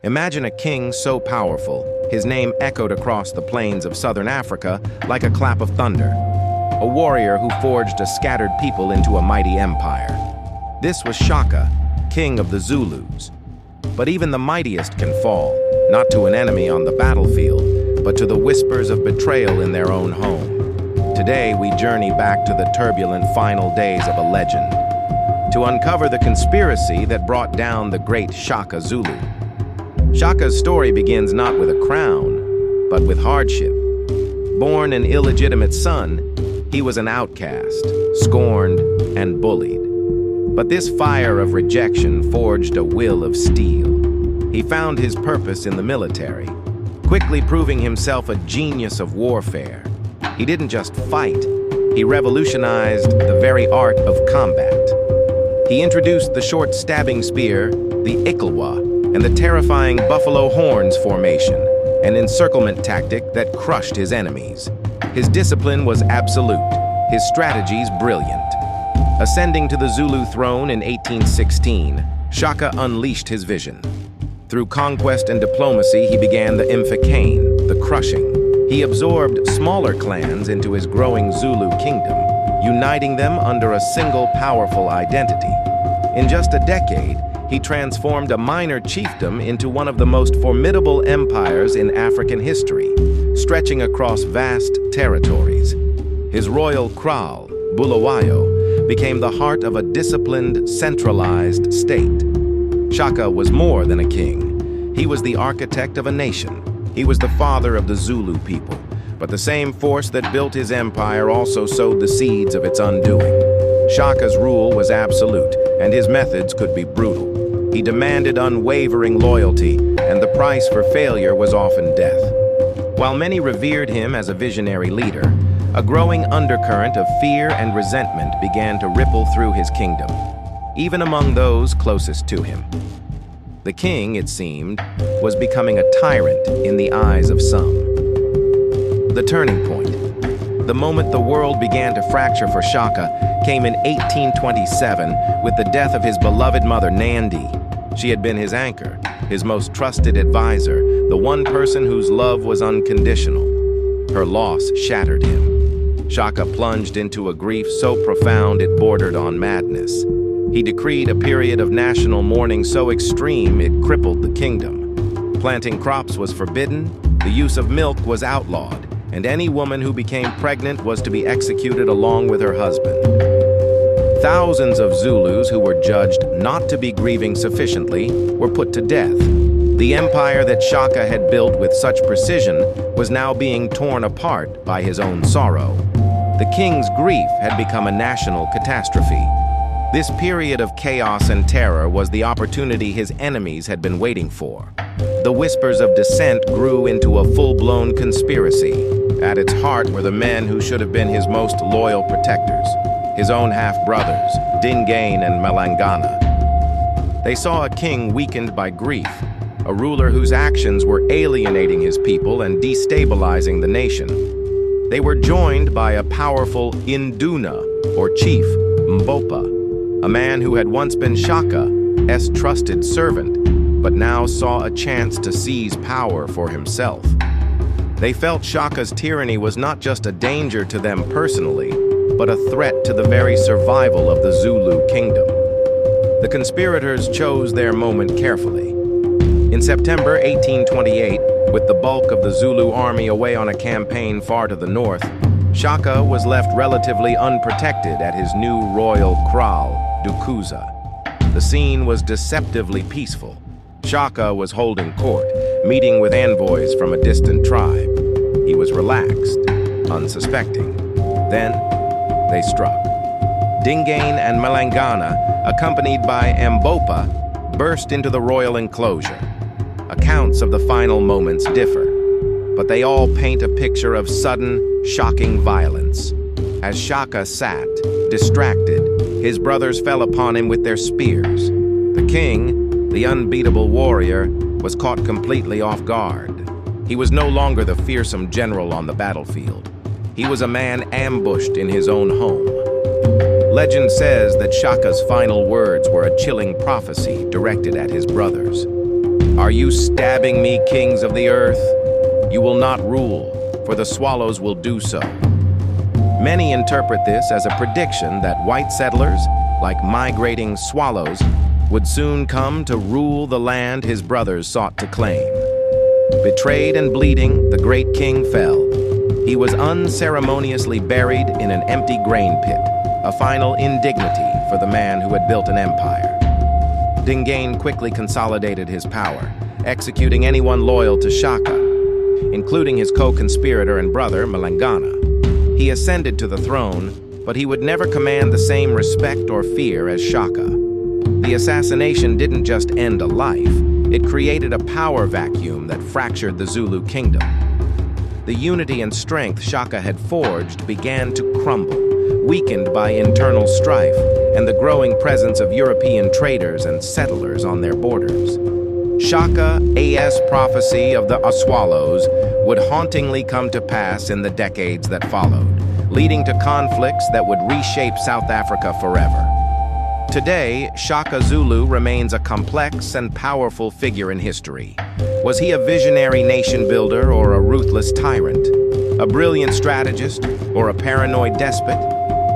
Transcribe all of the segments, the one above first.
Imagine a king so powerful, his name echoed across the plains of southern Africa like a clap of thunder. A warrior who forged a scattered people into a mighty empire. This was Shaka, king of the Zulus. But even the mightiest can fall, not to an enemy on the battlefield, but to the whispers of betrayal in their own home. Today, we journey back to the turbulent final days of a legend, to uncover the conspiracy that brought down the great Shaka Zulu. Shaka's story begins not with a crown, but with hardship. Born an illegitimate son, he was an outcast, scorned and bullied. But this fire of rejection forged a will of steel. He found his purpose in the military, quickly proving himself a genius of warfare. He didn't just fight, he revolutionized the very art of combat. He introduced the short stabbing spear, the Ikalwa, and the terrifying buffalo horns formation, an encirclement tactic that crushed his enemies. His discipline was absolute, his strategies brilliant. Ascending to the Zulu throne in 1816, Shaka unleashed his vision. Through conquest and diplomacy, he began the Mfecane, the crushing. He absorbed smaller clans into his growing Zulu Kingdom, uniting them under a single powerful identity. In just a decade, he transformed a minor chiefdom into one of the most formidable empires in African history, stretching across vast territories. His royal kraal, Bulawayo, became the heart of a disciplined, centralized state. Shaka was more than a king. He was the architect of a nation. He was the father of the Zulu people. But the same force that built his empire also sowed the seeds of its undoing. Shaka's rule was absolute, and his methods could be brutal. He demanded unwavering loyalty, and the price for failure was often death. While many revered him as a visionary leader, a growing undercurrent of fear and resentment began to ripple through his kingdom, even among those closest to him. The king, it seemed, was becoming a tyrant in the eyes of some. The turning point, the moment the world began to fracture for Shaka, came in 1827 with the death of his beloved mother, Nandi. She had been his anchor, his most trusted advisor, the one person whose love was unconditional. Her loss shattered him. Shaka plunged into a grief so profound it bordered on madness. He decreed a period of national mourning so extreme it crippled the kingdom. Planting crops was forbidden, the use of milk was outlawed, and any woman who became pregnant was to be executed along with her husband. Thousands of Zulus who were judged not to be grieving sufficiently were put to death. The empire that Shaka had built with such precision was now being torn apart by his own sorrow. The king's grief had become a national catastrophe. This period of chaos and terror was the opportunity his enemies had been waiting for. The whispers of dissent grew into a full-blown conspiracy. At its heart were the men who should have been his most loyal protectors, his own half-brothers, Dingain and Malangana. They saw a king weakened by grief, a ruler whose actions were alienating his people and destabilizing the nation. They were joined by a powerful Induna, or chief, Mbopa, a man who had once been Shaka's trusted servant, but now saw a chance to seize power for himself. They felt Shaka's tyranny was not just a danger to them personally, but a threat to the very survival of the Zulu Kingdom. The conspirators chose their moment carefully. In September 1828, with the bulk of the Zulu army away on a campaign far to the north, Shaka was left relatively unprotected at his new royal kraal, Dukuza. The scene was deceptively peaceful. Shaka was holding court, meeting with envoys from a distant tribe. He was relaxed, unsuspecting. Then, they struck. Dingain and Malangana, accompanied by Mbopa, burst into the royal enclosure. Accounts of the final moments differ, but they all paint a picture of sudden, shocking violence. As Shaka sat, distracted, his brothers fell upon him with their spears. The king, the unbeatable warrior, was caught completely off guard. He was no longer the fearsome general on the battlefield. He was a man ambushed in his own home. Legend says that Shaka's final words were a chilling prophecy directed at his brothers. Are you stabbing me, kings of the earth? You will not rule, for the swallows will do so. Many interpret this as a prediction that white settlers, like migrating swallows, would soon come to rule the land his brothers sought to claim. Betrayed and bleeding, the great king fell. He was unceremoniously buried in an empty grain pit, a final indignity for the man who had built an empire. Dingain quickly consolidated his power, executing anyone loyal to Shaka, including his co-conspirator and brother, Malangana. He ascended to the throne, but he would never command the same respect or fear as Shaka. The assassination didn't just end a life, it created a power vacuum that fractured the Zulu Kingdom. The unity and strength Shaka had forged began to crumble, weakened by internal strife and the growing presence of European traders and settlers on their borders. Shaka's prophecy of the Swallows would hauntingly come to pass in the decades that followed, leading to conflicts that would reshape South Africa forever. Today, Shaka Zulu remains a complex and powerful figure in history. Was he a visionary nation builder or a ruthless tyrant? A brilliant strategist or a paranoid despot?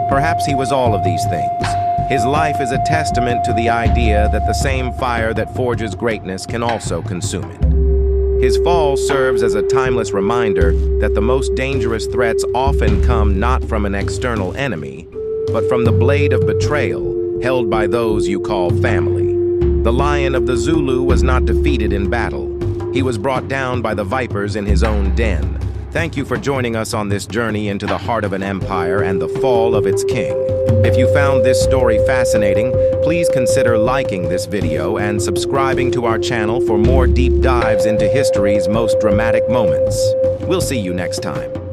Perhaps he was all of these things. His life is a testament to the idea that the same fire that forges greatness can also consume it. His fall serves as a timeless reminder that the most dangerous threats often come not from an external enemy, but from the blade of betrayal held by those you call family. The Lion of the Zulu was not defeated in battle. He was brought down by the vipers in his own den. Thank you for joining us on this journey into the heart of an empire and the fall of its king. If you found this story fascinating, please consider liking this video and subscribing to our channel for more deep dives into history's most dramatic moments. We'll see you next time.